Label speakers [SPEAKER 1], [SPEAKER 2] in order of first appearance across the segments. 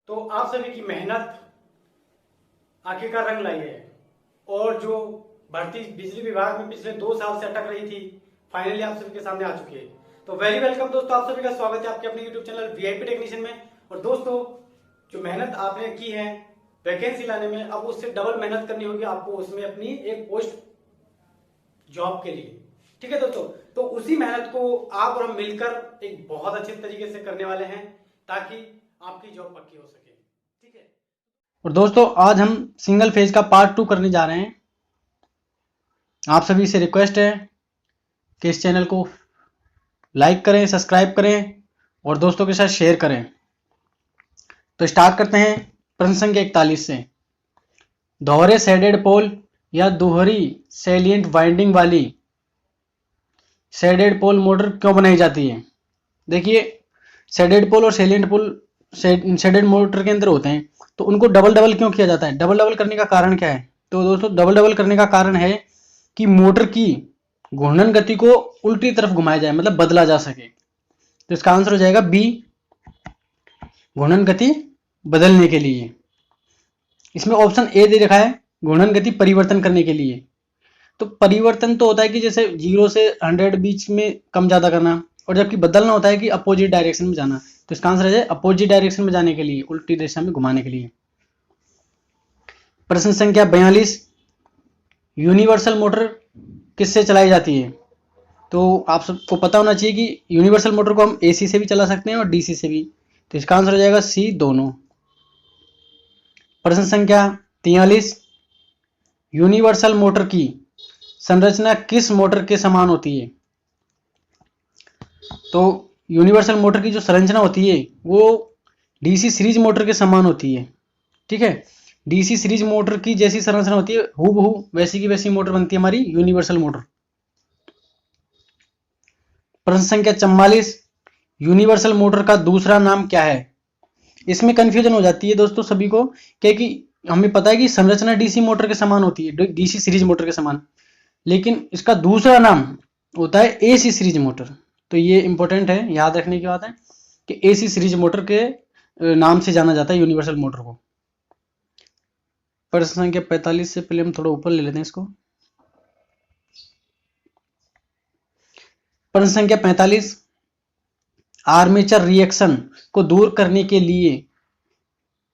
[SPEAKER 1] तो आप सभी की मेहनत आखिरकार रंग लाई है और जो भर्ती बिजली विभाग में पिछले 2 साल से अटक रही थी, फाइनली आप सभी के सामने आ चुकी है। तो वेरी वेलकम दोस्तों, आप सभी का स्वागत है आपके अपने यूट्यूब चैनल वीआईपी टेक्नीशियन में। और दोस्तों, जो मेहनत आपने की है वैकेंसी लाने में, अब उससे डबल मेहनत करनी होगी आपको उसमें अपनी एक पोस्ट जॉब के लिए। ठीक है दोस्तों, तो उसी मेहनत को आप और हम मिलकर एक बहुत अच्छे तरीके से करने वाले हैं ताकि आपकी जॉब पक्की हो सके। ठीक है। और दोस्तों, आज हम सिंगल फेज का पार्ट 2 करने जा रहे हैं। आप सभी से रिक्वेस्ट है कि इस चैनल को लाइक करें, सब्सक्राइब करें और दोस्तों के साथ शेयर करें। तो स्टार्ट करते हैं प्रश्न संख्या 41 से। दोहरे शेडेड पोल या दोहरी सैलिएंट वाइंडिंग वाली शेडेड पोल मोटर क्यों बनाई जाती है? देखिए, शेडेड पोल और सैलिएंट पोल शेडेड मोटर के अंदर होते हैं, तो उनको डबल डबल क्यों किया जाता है? डबल डबल करने का कारण क्या है? तो दोस्तों, डबल डबल करने का कारण है कि मोटर की घूर्णन गति को उल्टी तरफ घुमाया जाए, मतलब बदला जा सके। तो इसका आंसर हो जाएगा बी, घूर्णन गति बदलने के लिए। इसमें ऑप्शन ए दे रखा है घूर्णन गति परिवर्तन करने के लिए। तो परिवर्तन तो होता है कि जैसे 0 से 100 बीच में कम ज्यादा करना, और जबकि बदलना होता है कि अपोजिट डायरेक्शन में जाना। तो इसका आंसर है अपोजिट डायरेक्शन में जाने के लिए, उल्टी दिशा में घुमाने के लिए। प्रश्न संख्या 42, यूनिवर्सल मोटर किससे चलाई जाती है? तो आप सबको पता होना चाहिए कि यूनिवर्सल मोटर को हम एसी से भी चला सकते हैं और डीसी से भी। तो इसका आंसर हो जाएगा सी, दोनों। प्रश्न संख्या 43, यूनिवर्सल मोटर की संरचना किस मोटर के समान होती है? तो यूनिवर्सल मोटर की जो संरचना होती है वो डीसी सीरीज मोटर के समान होती है। ठीक है, डीसी सीरीज मोटर की जैसी संरचना होती है, हूबहू वैसी की वैसी मोटर बनती है हमारी यूनिवर्सल मोटर। प्रश्न संख्या 44, यूनिवर्सल मोटर का दूसरा नाम क्या है? इसमें कंफ्यूजन हो जाती है दोस्तों सभी को, क्योंकि हमें पता है कि संरचना डीसी मोटर के समान होती है, डीसी सीरीज मोटर के समान, लेकिन इसका दूसरा नाम होता है एसी सीरीज मोटर। तो ये इंपॉर्टेंट है, याद रखने की बात है कि एसी सीरीज मोटर के नाम से जाना जाता है यूनिवर्सल मोटर को। प्रश्न संख्या 45 से पहले हम थोड़ा ऊपर ले लेते हैं इसको। प्रश्न संख्या 45, आर्मेचर रिएक्शन को दूर करने के लिए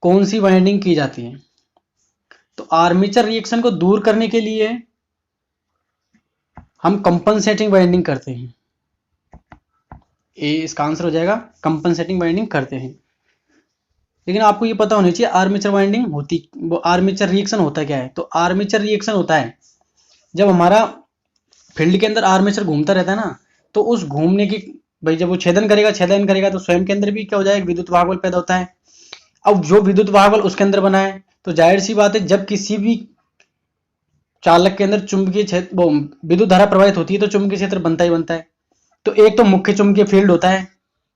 [SPEAKER 1] कौन सी वाइंडिंग की जाती है? तो आर्मेचर रिएक्शन को दूर करने के लिए हम कंपनसेटिंग वाइंडिंग करते हैं। इसका आंसर हो जाएगा कंपनसेटिंग वाइंडिंग करते हैं। लेकिन आपको ये पता होना चाहिए आर्मेचर वाइंडिंग होती, वो आर्मेचर रिएक्शन होता क्या है? तो आर्मेचर रिएक्शन होता है जब हमारा फील्ड के अंदर आर्मेचर घूमता रहता है ना, तो उस घूमने की भाई जब वो छेदन करेगा तो स्वयं के अंदर भी क्या हो जाएगा, विद्युत वाहक बल पैदा होता है। अब जो विद्युत वाहक बल उसके अंदर बना है, तो जाहिर सी बात है जब किसी भी चालक के अंदर चुंबकीय क्षेत्र विद्युत धारा प्रवाहित होती है तो चुंबकीय क्षेत्र बनता ही बनता है। तो एक तो मुख्य चुंबकीय फील्ड होता है,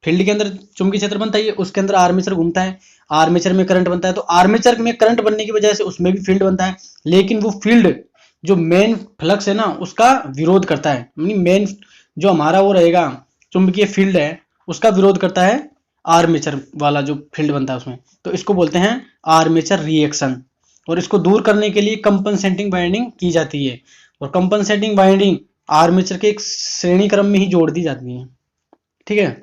[SPEAKER 1] फील्ड के अंदर चुंबकीय क्षेत्र बनता है, उसके अंदर आर्मेचर घूमता है, आर्मेचर में करंट बनता है। तो आर्मेचर में करंट बनने की वजह से उसमें भी फील्ड बनता है, लेकिन वो फील्ड जो मेन फ्लक्स है ना उसका विरोध करता है। मेन जो हमारा वो रहेगा चुंबकीय फील्ड है उसका विरोध करता है आर्मेचर वाला जो फील्ड बनता है उसमें। तो इसको बोलते हैं आर्मेचर रिएक्शन, और इसको दूर करने के लिए कंपनसेटिंग वाइंडिंग की जाती है। और कंपनसेटिंग वाइंडिंग आर्मेचर के एक श्रेणी क्रम में ही जोड़ दी जाती है। ठीक है,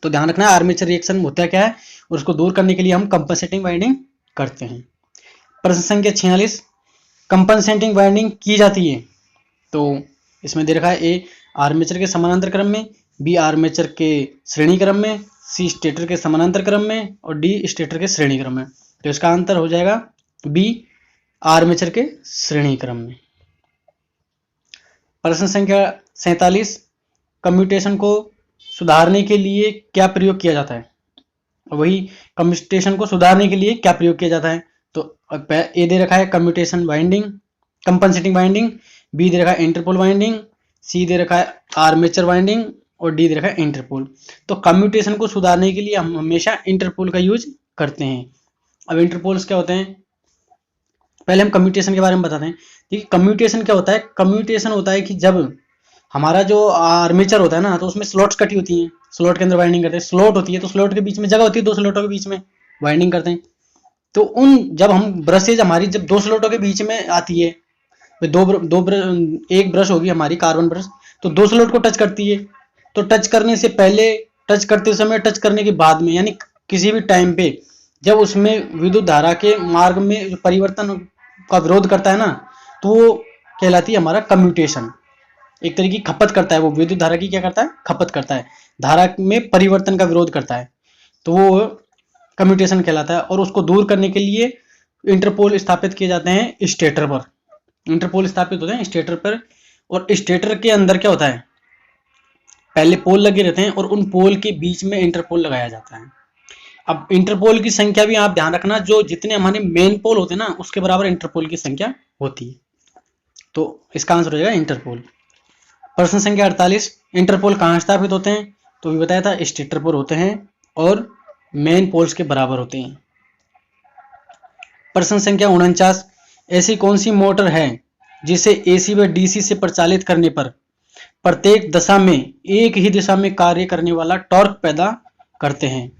[SPEAKER 1] तो ध्यान रखना है आर्मेचर रिएक्शन होता क्या है, और उसको दूर करने के लिए हम कंपनसेटिंग वाइंडिंग करते हैं। प्रश्न संख्या 46, कंपनसेटिंग वाइंडिंग की जाती है। तो इसमें दे रखा है ए आर्मेचर के समानांतर क्रम में, बी आर्मेचर के श्रेणी क्रम में, सी स्टेटर के समानांतर क्रम में, और डी स्टेटर के श्रेणी क्रम में। तो इसका आंसर हो जाएगा बी, आर्मेचर के श्रेणी क्रम में। प्रश्न संख्या 47, कम्यूटेशन को सुधारने के लिए क्या प्रयोग किया जाता है? वही कम्यूटेशन को सुधारने के लिए क्या प्रयोग किया जाता है? तो ए दे रखा है commutation winding, compensating winding, B दे रखा है इंटरपोल वाइंडिंग, सी दे रखा है आर्मेचर वाइंडिंग, और डी दे रखा है इंटरपोल। तो कम्यूटेशन को सुधारने के लिए हम हमेशा इंटरपोल का यूज करते हैं। अब इंटरपोल्स क्या होते हैं, पहले हम कम्यूटेशन के बारे में बताते हैं। ठीक है, कम्यूटेशन क्या होता है? कम्यूटेशन होता है कि जब हमारा जो आर्मेचर होता है ना, तो उसमें स्लॉट्स कटी होती हैं, स्लॉट के अंदर वाइंडिंग करते हैं, स्लॉट होती है तो स्लॉट के बीच में जगह होती है, दो स्लॉटों के बीच में, वाइंडिंग करते हैं। तो उन जब हम ब्रशेज हमारी जब दो स्लॉटों के बीच में आती है, एक ब्रश होगी हमारी कार्बन ब्रश, तो दो स्लॉट को टच करती है। तो टच करने से पहले, टच करते समय, टच करने के बाद में, यानी किसी भी टाइम पे जब उसमें विद्युत धारा के मार्ग में जो परिवर्तन का विरोध करता है ना, तो वो कहलाती है हमारा कम्यूटेशन। एक तरीके की खपत करता है वो, विद्युत धारा की क्या करता है, खपत करता है, धारा में परिवर्तन का विरोध करता है, तो वो कम्यूटेशन कहलाता है। और उसको दूर करने के लिए इंटरपोल स्थापित किए जाते हैं स्टेटर पर। इंटरपोल स्थापित होते हैं स्टेटर पर, और स्टेटर के अंदर क्या होता है, पहले पोल लगे रहते हैं और उन पोल के बीच में इंटरपोल लगाया जाता है। अब इंटरपोल की संख्या भी आप ध्यान रखना, जो जितने हमारे मेन पोल होते हैं ना, उसके बराबर इंटरपोल की संख्या होती है। तो इसका आंसर हो जाएगा इंटरपोल। प्रश्न संख्या 48, इंटरपोल कहाँ स्थापित होते हैं? तो भी बताया था स्टेटर पर होते हैं और मेन पोल्स के बराबर होते हैं। प्रश्न संख्या 49, ऐसी कौन सी मोटर है जिसे एसी व डीसी से प्रचालित करने पर प्रत्येक दशा में एक ही दिशा में कार्य करने वाला टॉर्क पैदा करते हैं?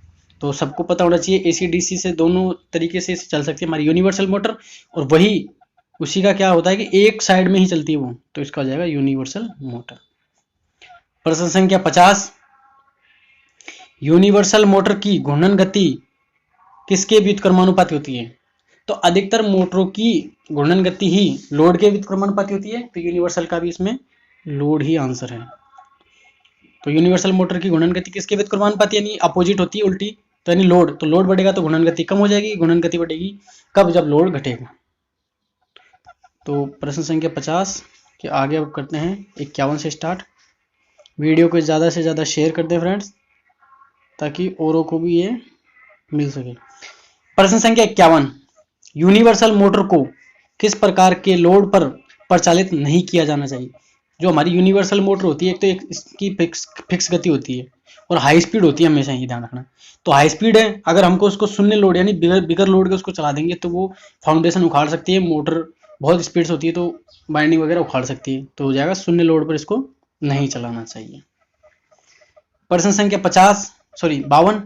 [SPEAKER 1] तो सबको पता होना चाहिए एसी डीसी से दोनों तरीके से चल सकती है हमारी यूनिवर्सल मोटर, और वही उसी का क्या होता है कि एक साइड में ही चलती है वो, तो इसका हो जाएगा यूनिवर्सल मोटर। प्रश्न संख्या 50, यूनिवर्सल मोटर की घूर्णन गति किसके व्युत्क्रमानुपाती होती है? तो अधिकतर मोटरों की घूर्णन गति ही लोड के व्युत्क्रमानुपाती होती है, तो यूनिवर्सल का भी इसमें लोड ही आंसर है। तो यूनिवर्सल मोटर की घूर्णन गति किसके व्युत्क्रमानुपाती, यानी अपोजिट होती है, उल्टी, तो यानी लोड, तो लोड बढ़ेगा तो घूर्णन गति कम हो जाएगी, घूर्णन गति बढ़ेगी कब, जब लोड घटेगा। तो प्रश्न संख्या 50 के आगे अब करते हैं 51 से स्टार्ट। वीडियो को ज़्यादा से ज़्यादा शेयर कर दें फ्रेंड्स, ताकि औरों को भी ये मिल सके। प्रश्न संख्या 51, यूनिवर्सल मोटर को किस प्रकार के लोड पर प्रचालित नहीं किया जाना चाहिए? जो हमारी यूनिवर्सल मोटर होती है, एक तो एक इसकी फिक्स गति होती है और हाई स्पीड होती है, हमेशा ये ध्यान रखना। तो हाई स्पीड है, अगर हमको उसको शून्य लोड यानी बिगर लोड के उसको चला देंगे तो वो फाउंडेशन उखाड़ सकती है, मोटर बहुत स्पीड से होती है तो बाइंडिंग वगैरह उखाड़ सकती है, तो हो जाएगा शून्य लोड पर इसको नहीं चलाना चाहिए। प्रश्न संख्या 52,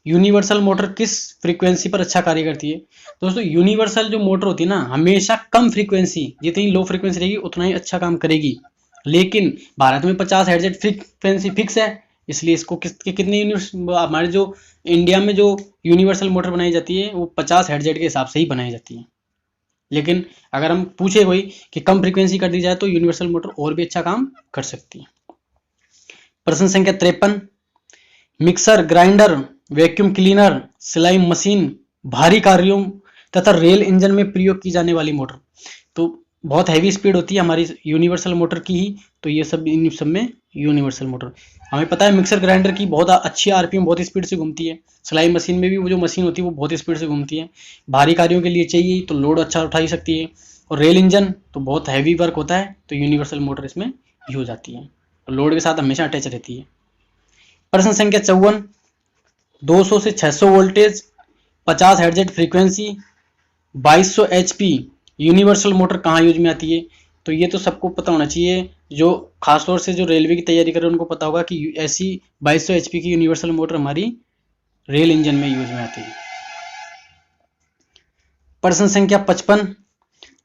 [SPEAKER 1] यूनिवर्सल मोटर किस फ्रीक्वेंसी पर अच्छा कार्य करती है? दोस्तों यूनिवर्सल जो मोटर होती है ना, हमेशा कम फ्रीक्वेंसी, जितनी लो फ्रीक्वेंसी रहेगी उतना ही अच्छा काम करेगी। लेकिन भारत में 50 हर्ट्ज फ्रीक्वेंसी फिक्स है, इसलिए इसको कितने हमारे जो इंडिया में जो यूनिवर्सल मोटर बनाई जाती है वो 50 हर्ट्ज के हिसाब से ही बनाई जाती है। लेकिन अगर हम पूछे कोई कि कम फ्रीक्वेंसी कर दी जाए तो यूनिवर्सल मोटर और भी अच्छा काम कर सकती है। प्रश्न संख्या 53, मिक्सर, ग्राइंडर, वैक्यूम क्लीनर, सिलाई मशीन, भारी कार्यों तथा रेल इंजन में प्रयोग की जाने वाली मोटर, तो बहुत हैवी स्पीड होती है हमारी यूनिवर्सल मोटर की ही, तो ये सब इन सब में यूनिवर्सल मोटर। हमें पता है मिक्सर ग्राइंडर की बहुत अच्छी आरपीएम, बहुत स्पीड से घूमती है। सिलाई मशीन में भी वो जो मशीन होती है वो बहुत स्पीड से घूमती है। भारी कार्यों के लिए चाहिए तो लोड अच्छा उठा ही सकती है। और रेल इंजन तो बहुत हैवी वर्क होता है, तो यूनिवर्सल मोटर इसमें यूज आती है, तो लोड के साथ हमेशा अटैच रहती है। प्रश्न संख्या 54, 200 से 600 voltage, 50 hertz frequency, 2200 HP universal motor कहाँ यूज में आती है? तो ये तो सबको पता होना चाहिए, जो खासतौर से जो रेलवे की तैयारी कर रहे हैं उनको पता होगा कि ऐसी 2200 HP की यूनिवर्सल मोटर हमारी रेल इंजन में यूज में आती है। प्रश्न संख्या 55,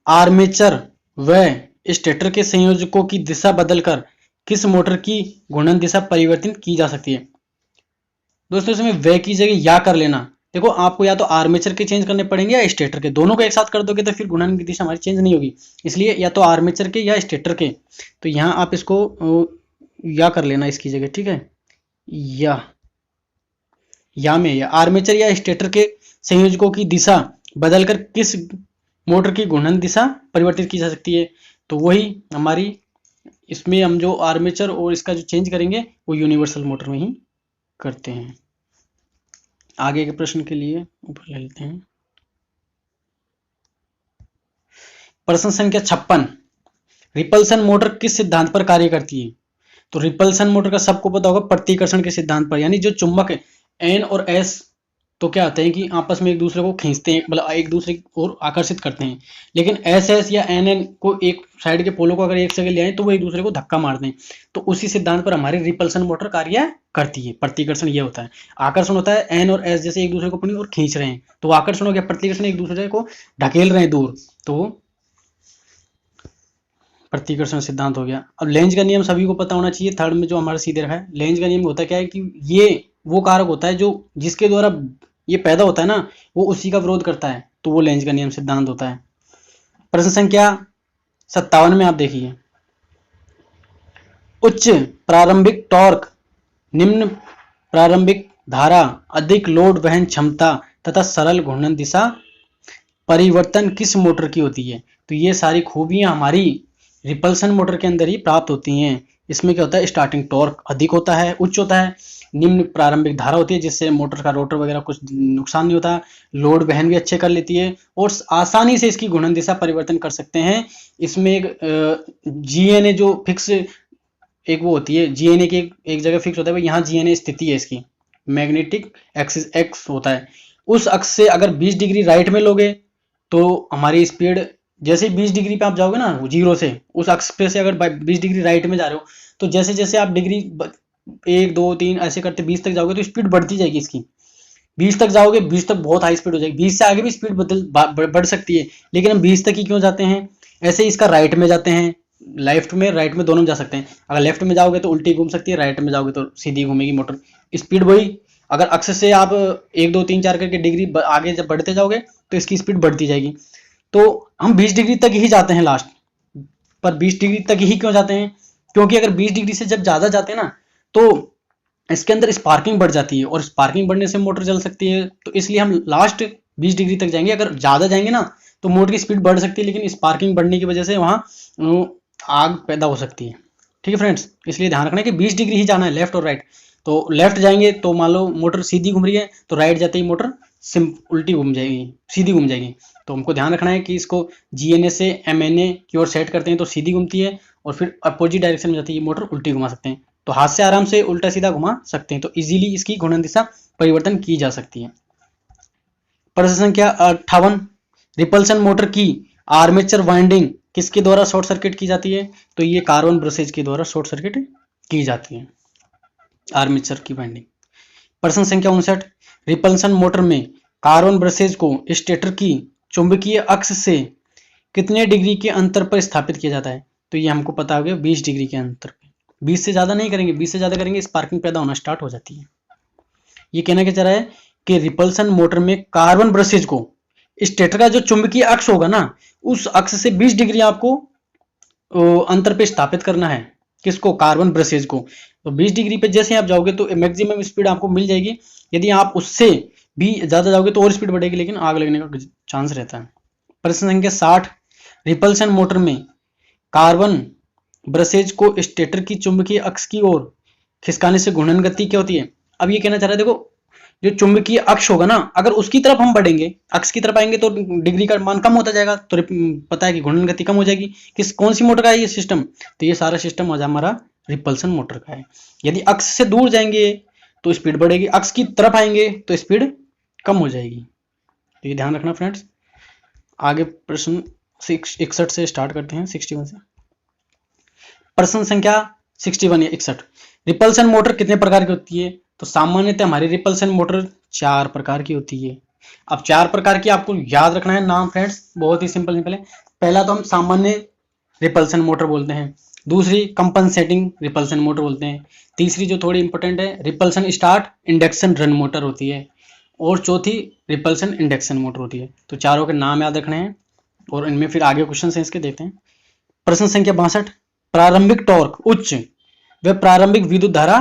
[SPEAKER 1] आर्मेचर व स्टेटर के संयोजकों की दिशा बदलकर किस मोटर की घूर्णन दिशा परिवर्तित की जा सकती है? दोस्तों इसमें वे की जगह या कर लेना। देखो आपको या तो आर्मेचर के चेंज करने पड़ेंगे या स्टेटर के, दोनों को एक साथ कर दोगे तो फिर घूर्णन की दिशा हमारी चेंज नहीं होगी, इसलिए या तो आर्मेचर के या स्टेटर के। तो यहाँ आप इसको या कर लेना इसकी जगह, ठीक है। या में या आर्मेचर या स्टेटर के संयोजकों की दिशा बदलकर किस मोटर की घूर्णन दिशा परिवर्तित की जा सकती है? तो वही हमारी इसमें हम जो आर्मेचर और इसका जो चेंज करेंगे वो यूनिवर्सल मोटर में ही करते हैं। आगे के प्रश्न के लिए ऊपर ले लेते हैं। प्रश्न संख्या 56, रिपल्सन मोटर किस सिद्धांत पर कार्य करती है? तो रिपल्सन मोटर का सबको पता होगा प्रतिकर्षण के सिद्धांत पर, यानी जो चुंबक N और S तो क्या होता है कि आपस में एक दूसरे को खींचते हैं, मतलब एक दूसरे की ओर आकर्षित करते हैं। लेकिन एस एस या एन एन को एक साइड के पोलों को अगर एक जगह ले आए तो वो एक दूसरे को धक्का मारते हैं। तो उसी सिद्धांत पर हमारी रिपल्सन मोटर कार्य करती है। प्रतिकर्षण ये होता है, आकर्षण होता है एन और एस जैसे एक दूसरे को अपनी ओर खींच रहे हैं, तो आकर्षण हो गया, प्रतिकर्षण एक दूसरे को ढकेल रहे हैं दूर, तो प्रतिकर्षण सिद्धांत हो गया। अब लेंज का नियम सभी को पता होना चाहिए, थर्ड में जो हमारा सीधे रखा है। लेंज का नियम होता क्या है कि ये वो कारक होता है जो जिसके द्वारा ये पैदा होता है ना, वो उसी का विरोध करता है, तो वो लेंज का नियम सिद्धांत होता है। प्रश्न संख्या 57 में आप देखिए, उच्च प्रारंभिक टॉर्क, निम्न प्रारंभिक धारा, अधिक लोड वहन क्षमता तथा सरल घूर्णन दिशा परिवर्तन किस मोटर की होती है? तो ये सारी खूबियां हमारी रिपल्सन मोटर के अंदर ही प्राप्त होती हैं। इसमें क्या होता है, स्टार्टिंग टॉर्क अधिक होता है, उच्च होता है, निम्न प्रारंभिक धारा होती है जिससे मोटर का रोटर वगैरह कुछ नुकसान नहीं होता, लोड वहन भी अच्छे कर लेती है और आसानी से इसकी घूर्णन दिशा परिवर्तन कर सकते हैं। इसमें एक जीएनए जो फिक्स एक वो होती है, जीएनए की एक जगह फिक्स होता है, यहाँ जीएनए स्थिति है इसकी, मैग्नेटिक एक्सिस एक्स होता है, उस अक्ष से अगर 20 डिग्री राइट में लोगे तो हमारी स्पीड, जैसे 20 डिग्री पे आप जाओगे ना जीरो से, उस अक्ष पे से अगर 20 डिग्री राइट में जा रहे हो तो जैसे जैसे आप डिग्री 1 2 3 ऐसे करते 20 तक जाओगे तो स्पीड बढ़ती जाएगी इसकी। 20 तक जाओगे, 20 तक बहुत हाई स्पीड हो जाएगी, 20 से आगे भी स्पीड बढ़ सकती है, लेकिन हम 20 तक ही क्यों जाते हैं? ऐसे इसका राइट में जाते हैं, लेफ्ट में राइट में दोनों में जा सकते हैं। अगर लेफ्ट में जाओगे तो उल्टी घूम सकती है, राइट में जाओगे तो सीधी घूमेगी मोटर, स्पीड वही। अगर अक्ष से आप 1 2 3 4 करके डिग्री आगे जब बढ़ते जाओगे तो इसकी स्पीड बढ़ती जाएगी। तो हम 20 डिग्री तक ही जाते हैं लास्ट, पर 20 डिग्री तक ही क्यों जाते हैं? क्योंकि अगर 20 डिग्री से जब ज़्यादा जाते हैं ना तो इसके अंदर स्पार्किंग बढ़ जाती है और स्पार्किंग बढ़ने से मोटर जल सकती है, तो इसलिए हम लास्ट 20 डिग्री तक जाएंगे। अगर ज़्यादा जाएंगे ना तो मोटर की स्पीड बढ़ सकती है, लेकिन स्पार्किंग बढ़ने की वजह से वहाँ आग पैदा हो सकती है। ठीक है फ्रेंड्स, इसलिए ध्यान रखना है कि 20 डिग्री ही जाना है, लेफ्ट और राइट। तो लेफ्ट जाएंगे तो मान लो मोटर सीधी घूम रही है, तो राइट जाते ही मोटर उल्टी घूम जाएगी, सीधी घूम जाएगी। तो हमको ध्यान रखना है कि इसको जीएनए से एमएनए की ओर सेट करते हैं तो सीधी घूमती है, और फिर अपोजिट डायरेक्शन में जाती है मोटर उल्टी घुमा सकते हैं, तो हाथ से आराम से उल्टा सीधा घुमा सकते हैं, तो इजीली इसकी घूर्णन दिशा परिवर्तन की जा सकती है। प्रश्न संख्या 58, रिपल्सन मोटर की आर्मेचर वाइंडिंग किसके द्वारा शॉर्ट सर्किट की जाती है? तो ये कार्बन ब्रशेज के द्वारा शॉर्ट सर्किट की जाती है, आर्मेचर की वाइंडिंग। प्रश्न संख्या 59, रिपल्सन मोटर में कार्बन ब्रशेज को स्टेटर की चुंबकीय अक्ष से कितने डिग्री के अंतर पर स्थापित किया जाता है? तो ये हमको पता हो गया 20 डिग्री के अंतर पे, 20 से ज्यादा नहीं करेंगे, 20 से ज्यादा करेंगे स्पार्किंग पैदा होना स्टार्ट हो जाती है। ये कहना क्या चाह रहा है कि रिपल्सन मोटर में कार्बन ब्रशेज को स्टेटर का जो चुंबकीय अक्ष होगा ना, उस अक्ष से 20 डिग्री आपको अंतर पे स्थापित करना है। किसको? कार्बन ब्रशेज को। तो 20 डिग्री पे जैसे आप जाओगे तो मैक्सिमम स्पीड आपको मिल जाएगी, यदि आप उससे भी ज्यादा जाओगे तो और स्पीड बढ़ेगी, लेकिन आग लगने का चांस रहता है। प्रश्न संख्या 60, रिपल्सन मोटर में कार्बन ब्रशेज को स्टेटर की चुंबकीय अक्ष की ओर खिसकाने से घूर्णन गति क्या होती है? अब ये कहना चाह रहा है, देखो जो चुंबकीय अक्ष होगा ना, अगर उसकी तरफ हम बढ़ेंगे, अक्ष की तरफ आएंगे तो डिग्री का मान कम होता जाएगा, तो पता है कि घूर्णन गति कम हो जाएगी। कौन सी मोटर का है ये सिस्टम? तो ये सारा सिस्टम हमारा रिपल्सन मोटर का है। यदि अक्ष से दूर जाएंगे तो स्पीड बढ़ेगी, अक्ष की तरफ आएंगे तो स्पीड कम हो जाएगी। तो ये ध्यान रखना फ्रेंड्स। आगे प्रश्न 61 से स्टार्ट करते हैं, 61 से। प्रश्न संख्या 61 या 61, रिपल्सन मोटर कितने प्रकार की होती है? तो सामान्यतः हमारी रिपल्सन मोटर 4 प्रकार की होती है। अब 4 प्रकार की आपको याद रखना है नाम फ्रेंड्स, बहुत ही सिंपल है। पहला तो हम सामान्य रिपल्सन मोटर बोलते हैं, दूसरी कंपनसेटिंग रिपल्सन मोटर बोलते हैं, तीसरी जो थोड़ी इंपॉर्टेंट है repulsion start induction run motor होती है, और चौथी रिपल्सन इंडक्शन मोटर होती है। तो चारों के नाम याद रखने हैं और इनमें फिर आगे क्वेश्चन है इसके देखते हैं। प्रश्न संख्या 62, प्रारंभिक टॉर्क उच्च व प्रारंभिक विद्युत धारा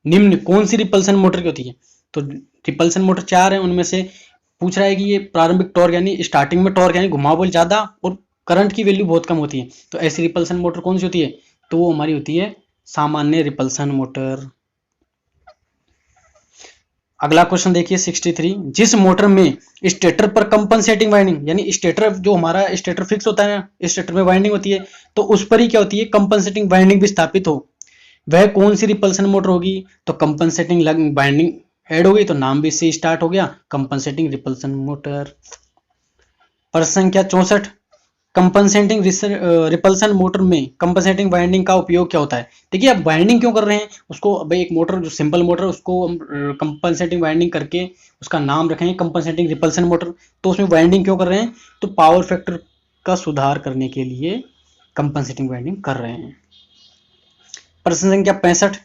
[SPEAKER 1] निम्न कौन सी रिपल्सन मोटर की होती है? तो रिपल्सन मोटर 4 है, उनमें से पूछ रहा है कि ये प्रारंभिक टॉर्क यानी स्टार्टिंग में टॉर्क यानी घुमावबल ज्यादा और करंट की वैल्यू बहुत कम होती है, तो ऐसी रिपल्सन मोटर कौन सी होती है? तो वो हमारी होती है सामान्य रिपल्सन मोटर। अगला क्वेश्चन देखिए 63, जिस मोटर में स्टेटर पर कंपनसेटिंग वाइंडिंग यानी स्टेटर जो हमारा स्टेटर फिक्स होता है ना, स्टेटर में वाइंडिंग होती है, तो उस पर ही क्या होती है कंपनसेटिंग वाइंडिंग भी स्थापित हो, वह कौन सी रिपल्सन मोटर होगी? तो कंपनसेटिंग वाइंडिंग ऐड हो गई तो नाम भी से स्टार्ट हो गया, कंपनसेटिंग रिपल्सन मोटर। प्रश्न संख्या 64, कंपनसेटिंग रिपल्सन मोटर में कंपनसेटिंग वाइंडिंग का उपयोग क्या होता है। देखिए अब वाइंडिंग क्यों कर रहे हैं उसको, भाई एक मोटर जो सिंपल मोटर उसको हम कंपनसेटिंग वाइंडिंग करके उसका नाम रखेंगे कंपनसेटिंग रिपल्सन मोटर। तो उसमें वाइंडिंग क्यों कर रहे हैं, तो पावर फैक्टर का सुधार करने के लिए कंपनसेटिंग वाइंडिंग कर रहे हैं। प्रश्न संख्या 65,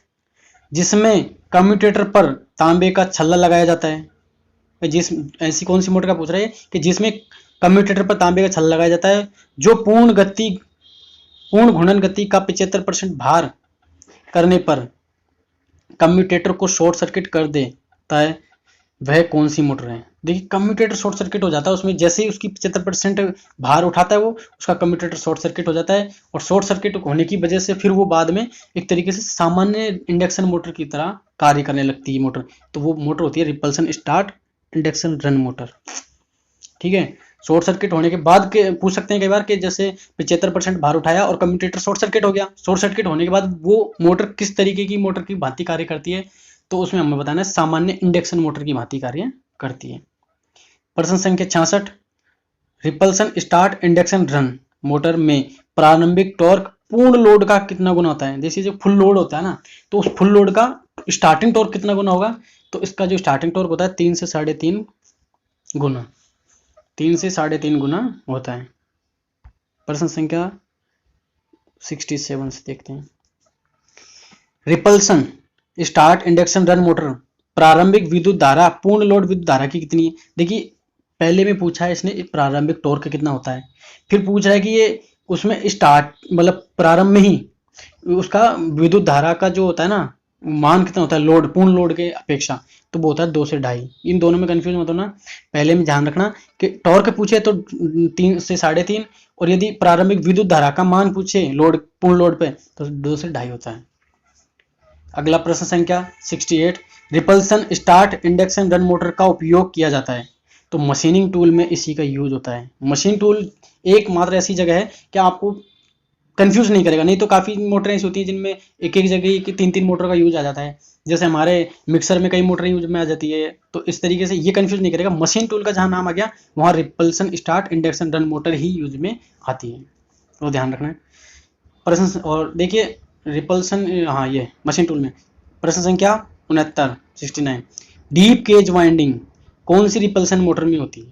[SPEAKER 1] जिसमें कम्यूटेटर पर तांबे का छल्ला लगाया जाता है। जिस ऐसी कौन सी मोटर का पूछ रहा है कि जिसमें कम्यूटेटर पर तांबे का छल्ला लगाया जाता है, जो पूर्ण घूर्णन गति का 75% भार करने पर कम्यूटेटर को शॉर्ट सर्किट कर देता है, वह कौन सी मोटर है। देखिए कम्यूटेटर शॉर्ट सर्किट हो जाता है उसमें, जैसे ही उसकी 75% भार उठाता है वो उसका कम्यूटेटर शॉर्ट सर्किट हो जाता है, और शॉर्ट सर्किट होने की वजह से फिर वो बाद में एक तरीके से सामान्य इंडक्शन मोटर की तरह कार्य करने लगती है मोटर। तो वो मोटर होती है repulsion start induction run motor. ठीक है, शॉर्ट सर्किट होने के बाद के पूछ सकते हैं कई बार कि जैसे 75% भार उठाया और कम्यूटेटर शॉर्ट सर्किट हो गया, शॉर्ट सर्किट होने के बाद वो मोटर किस तरीके की मोटर की भांति कार्य करती है, तो उसमें हमें बताना है सामान्य इंडक्शन मोटर की भांति कार्य करती है। प्रश्न संख्या 66, repulsion start induction run motor में प्रारंभिक टॉर्क पूर्ण लोड का कितना गुना होता है। जैसे जो फुल लोड होता है ना, तो उस फुल लोड का स्टार्टिंग टॉर्क कितना गुना होगा, तो इसका जो स्टार्टिंग टॉर्क होता है 3 से 3.5 गुना, 3 से 3.5 गुना होता है। प्रश्न संख्या 67 से देखते हैं, repulsion start induction run motor प्रारंभिक विद्युत धारा पूर्ण लोड विद्युत धारा की कितनी है। देखिए पहले में पूछा है इसने प्रारंभिक टॉर्क कितना होता है, फिर पूछ रहा है कि ये उसमें स्टार्ट मतलब प्रारंभ में ही उसका विद्युत धारा का जो होता है ना मान कितना होता है लोड पूर्ण लोड के अपेक्षा, तो वो होता है 2 से 2.5। इन दोनों में कंफ्यूज मत होना, पहले में ध्यान रखना कि टॉर्क पूछे तो 3 से 3.5, और यदि प्रारंभिक विद्युत धारा का मान पूछे लोड पूर्ण लोड पे तो 2 से 2.5 होता है। अगला प्रश्न संख्या 68, repulsion start induction run motor का उपयोग किया जाता है, तो मशीनिंग टूल में इसी का यूज होता है। मशीन टूल एकमात्र ऐसी जगह है कि आपको कंफ्यूज नहीं करेगा, नहीं तो काफ़ी मोटरें ऐसी होती हैं जिनमें एक एक जगह की 3-3 मोटर का यूज आ जाता है, जैसे हमारे मिक्सर में कई मोटर यूज में आ जाती है, तो इस तरीके से ये कंफ्यूज नहीं करेगा। मशीन टूल का जहाँ नाम आ गया वहाँ repulsion start induction run motor ही यूज में आती है, तो ध्यान रखना है। प्रश्न और देखिए रिपल्सन, हाँ ये मशीन टूल में। प्रश्न संख्या 69, डीप केज वाइंडिंग कौन सी रिपल्सन मोटर में होती है।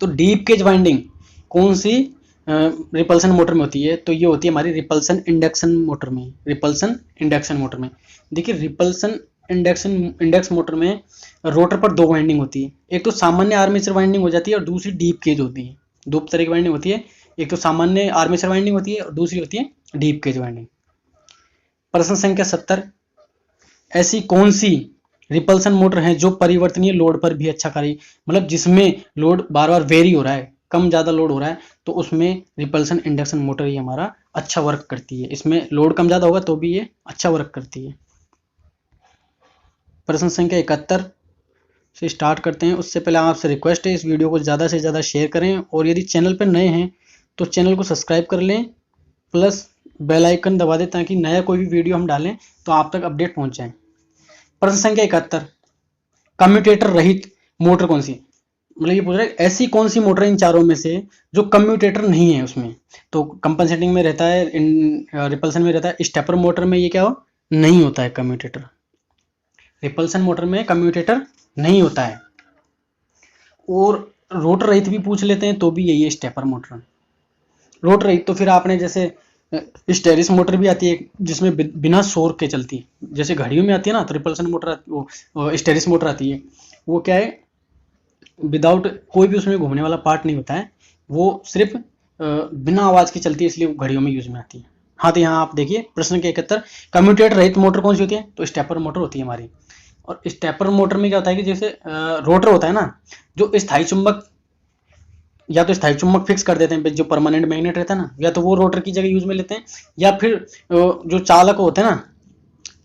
[SPEAKER 1] तो डीप केज वाइंडिंग कौन सी रिपल्सन मोटर में होती है, तो ये होती है हमारी रिपल्सन इंडक्शन मोटर में। रिपल्सन इंडक्शन मोटर में देखिए रिपल्सन इंडक्शन मोटर में रोटर पर 2 वाइंडिंग होती है, एक तो सामान्य आर्मेचर वाइंडिंग हो जाती है और दूसरी डीप केज होती है। 2 तरह की वाइंडिंग होती है, एक तो सामान्य आर्मेचर वाइंडिंग होती है और दूसरी होती है डीप केज वाइंडिंग। प्रश्न संख्या 70, ऐसी कौन सी रिपल्सन मोटर है जो परिवर्तनीय लोड पर भी अच्छा कार्य, मतलब जिसमें लोड बार बार वेरी हो रहा है, कम ज़्यादा लोड हो रहा है, तो उसमें रिपल्सन इंडक्शन मोटर ही हमारा अच्छा वर्क करती है। इसमें लोड कम ज़्यादा होगा तो भी ये अच्छा वर्क करती है। प्रश्न संख्या 71 से स्टार्ट करते हैं। उससे पहले आपसे रिक्वेस्ट है इस वीडियो को ज़्यादा से ज़्यादा शेयर करें, और यदि चैनल पर नए हैं तो चैनल को सब्सक्राइब कर लें, प्लस बेल आइकन दबा दें ताकि नया कोई भी वीडियो हम डालें तो आप तक अपडेट पहुंच जाए। प्रश्न संख्या 71, कम्यूटेटर रहित मोटर कौन सी, मतलब ये पूछ रहा है ऐसी कौन सी मोटर इन चारों में से जो कम्यूटेटर नहीं है उसमें। तो कंपनसेटिंग में रहता है, रिपल्सन में रहता है, स्टेपर मोटर में ये क्या हो नहीं होता है कम्यूटेटर। रिपल्सन मोटर में कम्यूटेटर नहीं होता है, और रोटर रहित भी पूछ लेते हैं तो भी यही है स्टेपर मोटर। रोटर रहित तो फिर आपने जैसे स्टेरिस मोटर भी आती है जिसमें बिना शोर के चलती है, जैसे घड़ियों में आती है ना, तो रिपल्सन मोटर वो स्टेरिस मोटर आती है, वो क्या है विदाउट कोई भी उसमें घूमने वाला पार्ट नहीं होता है, वो सिर्फ बिना आवाज़ की चलती है, इसलिए वो घड़ियों में यूज में आती है। हाँ तो यहाँ आप देखिए प्रश्न के 71, कम्यूटेटर रहित मोटर कौन सी होती है, तो स्टेपर मोटर होती है हमारी। और स्टेपर मोटर में क्या होता है कि जैसे रोटर होता है ना, जो स्थायी चुंबक या तो स्थायी चुंबक फिक्स कर देते हैं, जो परमानेंट मैग्नेट रहता है ना, या तो वो रोटर की जगह यूज में लेते हैं, या फिर जो चालक होते हैं ना,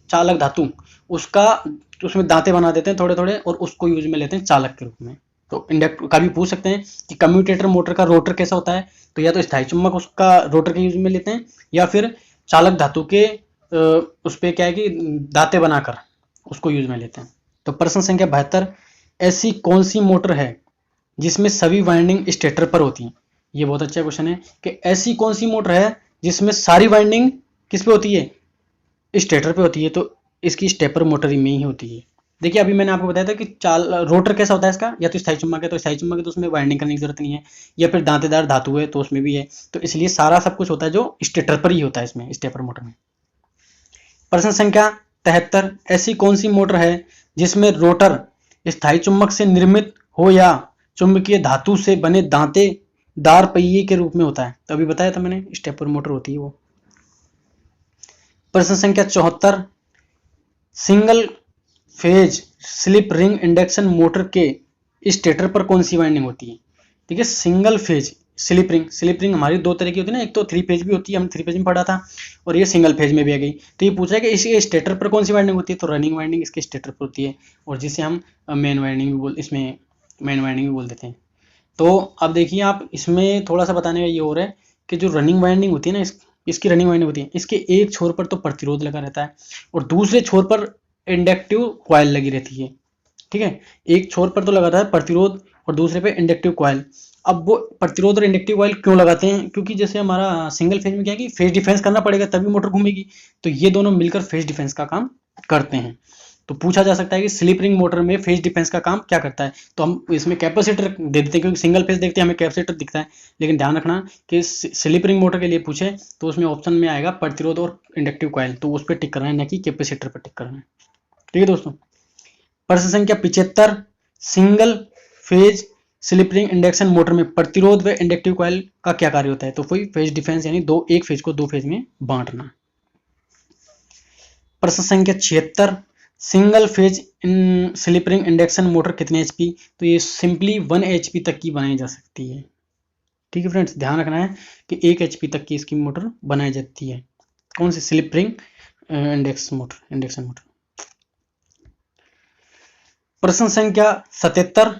[SPEAKER 1] चालक धातु, उसका उसमें दांते बना देते हैं थोड़े थोड़े और उसको यूज में लेते हैं चालक के रूप में। तो इंडक्टर का भी पूछ सकते हैं कि कम्यूटेटर मोटर का रोटर कैसा होता है, तो या तो स्थायी चुंबक उसका रोटर के यूज में लेते हैं, या फिर चालक धातु के उस पर क्या है कि दांते बनाकर उसको यूज में लेते हैं। तो प्रश्न संख्या 72, ऐसी कौन सी मोटर है जिसमें सभी वाइंडिंग स्टेटर पर होती हैं। ये बहुत अच्छा क्वेश्चन है कि ऐसी कौन सी मोटर है जिसमें सारी वाइंडिंग किस पे होती है, स्टेटर पे होती है। तो इसकी स्टेपर मोटर में ही होती है। देखिए अभी मैंने आपको बताया था कि रोटर कैसा होता है इसका, या तो स्थायी चुंबक है, तो स्थायी चुंबक है तो उसमें वाइंडिंग करने की जरूरत नहीं है, या फिर दांतेदार धातु है तो उसमें भी है। तो इसलिए सारा सब कुछ होता है जो स्टेटर पर ही होता है इसमें, स्टेपर मोटर में। प्रश्न संख्या 73, ऐसी कौन सी मोटर है जिसमें रोटर स्थायी चुंबक से निर्मित हो या चुंबकीय धातु से बने दांतेदार पहिए के रूप में होता है। तो अभी बताया था मैंने, स्टेपर मोटर होती है वो। प्रश्न संख्या 74, single phase slip ring induction motor के स्टेटर पर कौन सी वाइंडिंग होती है। ठीक है, सिंगल फेज स्लिप रिंग हमारी दो तरह की होती है ना, एक तो 3 फेज भी होती है, हम 3 फेज में पढ़ा था, और ये सिंगल फेज में भी आ गई। तो ये पूछा है कि इसके स्टेटर पर कौन सी वाइंडिंग होती है, तो रनिंग वाइंडिंग इसके स्टेटर पर होती है, और जिसे हम मेन वाइंडिंग भी बोल देते हैं। तो अब देखिए आप, इसमें थोड़ा सा बताने का ये हो रहा है कि जो रनिंग वाइंडिंग होती है ना, इसकी रनिंग वाइंडिंग होती है, इसके एक छोर पर तो प्रतिरोध लगा रहता है और दूसरे छोर पर इंडक्टिव कॉइल लगी रहती है। ठीक है, एक छोर पर तो लगाता है प्रतिरोध और दूसरे पे इंडक्टिव कॉइल। अब वो प्रतिरोध और इंडक्टिव कॉइल क्यों लगाते हैं, क्योंकि जैसे हमारा सिंगल फेज में क्या है कि फेज डिफेंस करना पड़ेगा तभी मोटर घूमेगी, तो ये दोनों मिलकर फेज डिफेंस का काम करते हैं। तो पूछा जा सकता है कि स्लिप रिंग मोटर में फेज डिफेंस का काम क्या करता है। तो हम इसमें कैपेसिटर दे देते हैं, क्योंकि सिंगल फेज देखते हैं हमें कैपेसिटर दिखता है, लेकिन ध्यान रखना कि स्लिप रिंग मोटर के लिए पूछे तो उसमें ऑप्शन में आएगा प्रतिरोध और इंडक्टिव कॉइल, तो उस पर टिक करना है, न कि कैपेसिटर पर टिक करना है। ठीक है दोस्तों। प्रश्न संख्या 75, single phase slip ring induction motor में प्रतिरोध व इंडक्टिव कॉइल का क्या कार्य होता है। तो कोई फेज डिफेंस, यानी एक फेज को 2 फेज में बांटना। प्रश्न संख्या 76, single phase slip ring induction motor कितने एचपी। तो ये सिंपली 1 एचपी तक की बनाई जा सकती है। ठीक है फ्रेंड्स, ध्यान रखना है कि 1 एचपी तक की इसकी मोटर बनाई जाती है। कौन सी, स्लिप रिंग इंडक्शन मोटर। प्रश्न संख्या 77,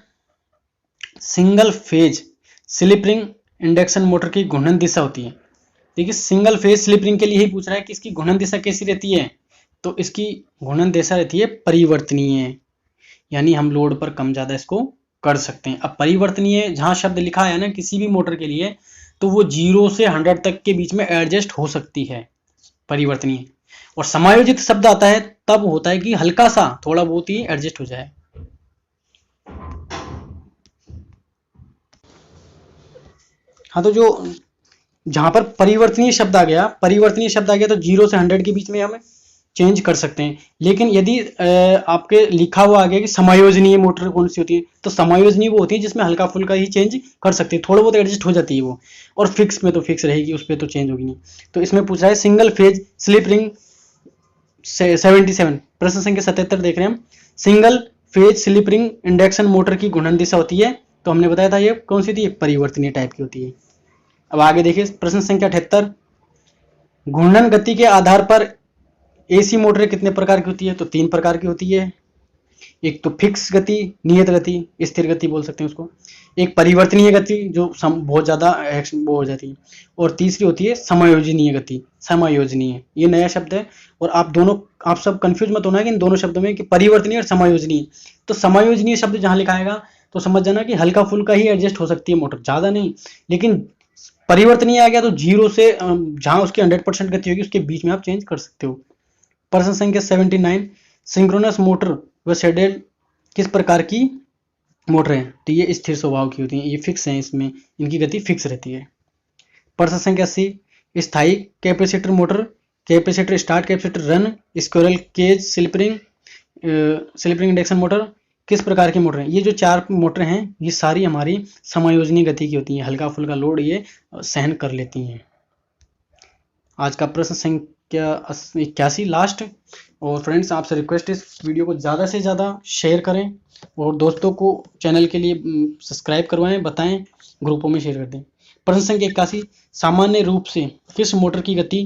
[SPEAKER 1] single phase slip ring induction motor की घूर्णन दिशा होती है। देखिए सिंगल फेज स्लिप रिंग के लिए ही पूछ रहा है कि इसकी घूर्णन दिशा कैसी रहती है। तो इसकी घूर्णन दिशा रहती है परिवर्तनीय, यानी हम लोड पर कम ज्यादा इसको कर सकते हैं। अब परिवर्तनीय जहां शब्द लिखा है ना किसी भी मोटर के लिए, तो वो 0 से 100 तक के बीच में एडजस्ट हो सकती है, परिवर्तनीय। और समायोजित शब्द आता है तब होता है कि हल्का सा थोड़ा बहुत ही एडजस्ट हो जाए। हाँ, तो जो जहां पर परिवर्तनीय शब्द आ गया तो 0 से 100 के बीच में हम चेंज कर सकते हैं। लेकिन यदि आपके लिखा हुआ आ गया कि समायोजनीय मोटर कौन सी होती है, तो समायोजनीय वो होती है जिसमें हल्का फुल्का ही चेंज कर सकते हैं, थोड़ा बहुत एडजस्ट हो जाती है वो, और फिक्स में तो फिक्स रहेगी, उस पर तो चेंज होगी नहीं। तो इसमें पूछ रहा है सिंगल फेज स्लिप रिंग 77, प्रश्न संख्या 77 देख रहे हैं हम। Single phase slip ring induction motor की घूर्णन दिशा होती है, तो हमने बताया था ये कौन सी थी, परिवर्तनीय टाइप की होती है। अब आगे देखिए प्रश्न संख्या 78, घूर्णन गति के आधार पर एसी मोटर कितने प्रकार की होती है। तो 3 प्रकार की होती है। एक तो फिक्स गति, नियत गति, स्थिर गति बोल सकते हैं उसको। एक परिवर्तनीय गति जो बहुत ज्यादा वो हो जाती है, और तीसरी होती है समायोजनीय गति। समायोजनीय ये नया शब्द है, और आप सब कंफ्यूज मत होना कि इन दोनों शब्दों में कि परिवर्तनीय और समायोजनीय। तो समायोजनीय शब्द जहां लिखा आएगा तो समझ जाना कि हल्का फुल्का ही एडजस्ट हो सकती है मोटर, ज्यादा नहीं। लेकिन परिवर्तनीय आ गया तो 0 से जहां उसकी 100% गति होगी उसके बीच में आप चेंज कर सकते हो। प्रश्न संख्या 79, सिंक्रोनस मोटर व शेडेड किस प्रकार की मोटर है। तो ये स्थिर स्वभाव की होती है, ये फिक्स है, इसमें इनकी गति फिक्स रहती है। प्रश्न संख्या 80, स्थायी capacitor motor, capacitor start, capacitor run, squirrel cage slip ring induction motor किस प्रकार की मोटर है। ये जो 4 मोटर हैं ये सारी हमारी समायोजनीय गति की होती हैं, हल्का फुल्का लोड ये सहन कर लेती हैं। आज का प्रश्न संख्या 81 लास्ट। और फ्रेंड्स आपसे रिक्वेस्ट है इस वीडियो को ज़्यादा से ज़्यादा शेयर करें, और दोस्तों को चैनल के लिए सब्सक्राइब करवाएं, बताएं, ग्रुपों में शेयर कर दें। प्रश्न संख्या 81, सामान्य रूप से किस मोटर की गति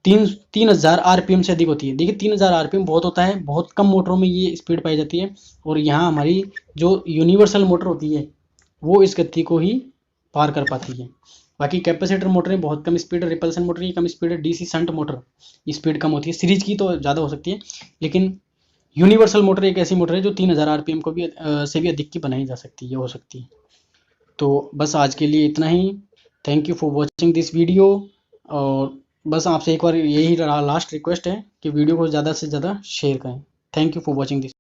[SPEAKER 1] 3000 आरपीएम से अधिक होती है। देखिए 3000 आरपीएम बहुत होता है, बहुत कम मोटरों में ये स्पीड पाई जाती है, और यहाँ हमारी जो यूनिवर्सल मोटर होती है वो इस गति को ही पार कर पाती है। बाकी कैपेसिटर मोटरें बहुत कम स्पीड है, रिपल्सन मोटर की कम स्पीड है, डीसी शंट मोटर स्पीड कम होती है, सीरीज की तो ज़्यादा हो सकती है, लेकिन यूनिवर्सल मोटर एक ऐसी मोटर है जो 3000 आरपीएम को भी से भी अधिक की बनाई जा सकती है, हो सकती है। तो बस आज के लिए इतना ही। Thank you for watching this video. और बस आपसे एक बार यही लास्ट रिक्वेस्ट है कि वीडियो को ज़्यादा से ज़्यादा शेयर करें। Thank you for watching this.